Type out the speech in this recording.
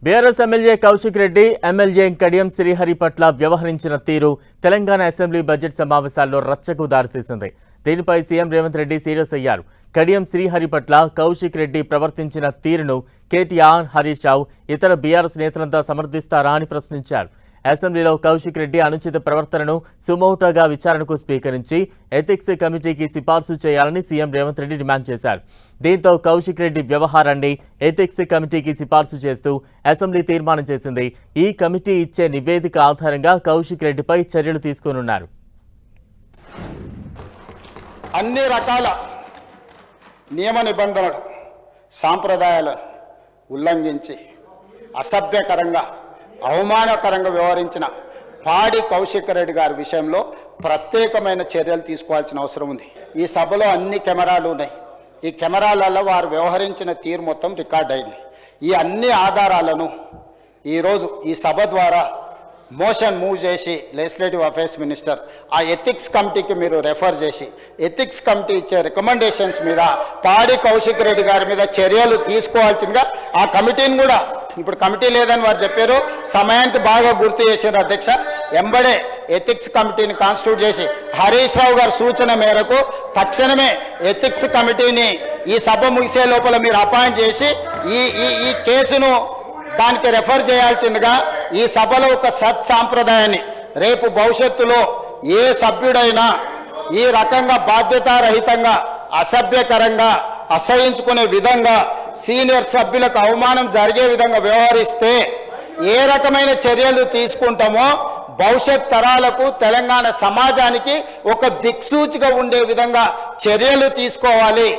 BRS MLA Kaushik Reddy MLA Kadiyam Srihari పట్ల వ్యవహరించిన తీరు తెలంగాణ అసెంబ్లీ బడ్జెట్ సమావేశాల్లో రచ్చకు దారితీసింది. దీనిపై సీఎం రేవంత్ రెడ్డి సీరియస్ అయ్యారు. కడియం శ్రీహరి పట్ల కౌశిక్ రెడ్డి ప్రవర్తించిన తీరును కేటీఆర్, హరీష్ రావు, ఇతర బీఆర్ఎస్ నేతలంతా సమర్థిస్తారా అని ప్రశ్నించారు. అసెంబ్లీలో కౌశిక్ రెడ్డి అనుచిత ప్రవర్తనను సుమోటోగా విచారణకు స్వీకరించి ఎథిక్స్ కమిటీకి సిఫార్సు చేయాలని సీఎం రేవంత్ రెడ్డి డిమాండ్ చేశారు. దీంతో కౌశిక్ రెడ్డి వ్యవహారాన్ని ఎథిక్స్ కమిటీకి సిఫార్సు చేస్తూ అసెంబ్లీ తీర్మానం చేసింది. ఈ కమిటీ ఇచ్చే నివేదిక ఆధారంగా కౌశిక్ రెడ్డిపై చర్యలు తీసుకోనున్నారు. అన్ని రకాల నియమ నిబంధనలు, సాంప్రదాయాలను ఉల్లంఘించి అసభ్యకరంగా, అవమానకరంగా వ్యవహరించిన పాడి కౌశిక్ రెడ్డి గారి విషయంలో ప్రత్యేకమైన చర్యలు తీసుకోవాల్సిన అవసరం ఉంది. ఈ సభలో అన్ని కెమెరాలు ఉన్నాయి. ఈ కెమెరాలలో వారు వ్యవహరించిన తీరు మొత్తం రికార్డ్ అయింది. ఈ అన్ని ఆధారాలను ఈరోజు ఈ సభ ద్వారా మోషన్ మూవ్ చేసి లెజిస్లేటివ్ అఫైర్స్ మినిస్టర్ ఆ ఎథిక్స్ కమిటీకి మీరు రెఫర్ చేసి ఎథిక్స్ కమిటీ ఇచ్చే రికమెండేషన్స్ మీద పాడి కౌశిక్ రెడ్డి గారి మీద చర్యలు తీసుకోవాల్సిందిగా ఆ కమిటీని కూడా, ఇప్పుడు కమిటీ లేదని వారు చెప్పారు, సమయానికి బాగా గుర్తు చేశారు అధ్యక్ష. ఎంబడే ఎథిక్స్ కమిటీని కాన్స్టిట్యూట్ చేసి హరీష్ రావు గారి సూచన మేరకు తక్షణమే ఎథిక్స్ కమిటీని ఈ సభ ముగిసే లోపల మీరు అపాయింట్ చేసి ఈ కేసును దానికి రెఫర్ చేయాల్సిందిగా ఈ సభలో ఒక సత్సాంప్రదాయాన్ని రేపు భవిష్యత్తులో ఏ సభ్యుడైనా ఈ రకంగా బాధ్యతారహితంగా, అసభ్యకరంగా, అసహించుకునే విధంగా, సీనియర్ సభ్యులకు అవమానం జరిగే విధంగా వ్యవహరిస్తే ఏ రకమైన చర్యలు తీసుకుంటామో భవిష్యత్ తరాలకు, తెలంగాణ సమాజానికి ఒక దిక్సూచిగా ఉండే విధంగా చర్యలు తీసుకోవాలి.